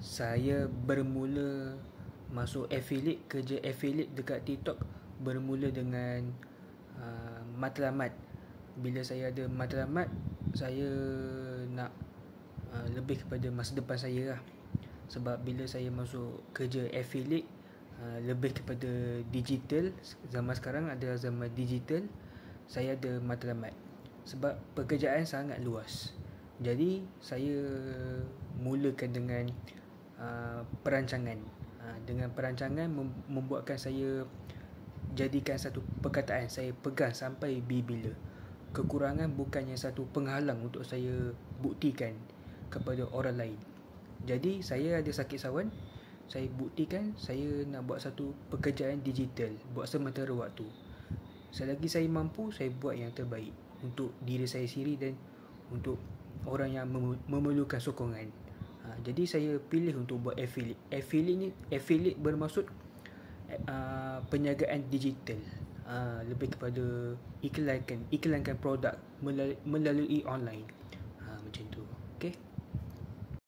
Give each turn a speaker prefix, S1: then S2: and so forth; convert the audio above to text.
S1: Saya bermula masuk affiliate, kerja affiliate dekat TikTok bermula dengan matlamat. Bila saya ada matlamat, saya nak lebih kepada masa depan saya lah. Sebab bila saya masuk kerja affiliate, lebih kepada digital. Zaman sekarang adalah zaman digital. Saya ada matlamat sebab pekerjaan sangat luas. Jadi saya mulakan dengan perancangan. Dengan perancangan membuatkan saya jadikan satu perkataan saya pegang sampai bila. Kekurangan bukannya satu penghalang untuk saya buktikan kepada orang lain. Jadi saya ada sakit sawan, saya buktikan saya nak buat satu pekerjaan digital, buat sementara waktu. Selagi saya mampu, saya buat yang terbaik untuk diri saya sendiri dan untuk orang yang memerlukan sokongan. Jadi saya pilih untuk buat affiliate. Affiliate bermaksud perniagaan digital. Lebih kepada iklankan produk melalui online.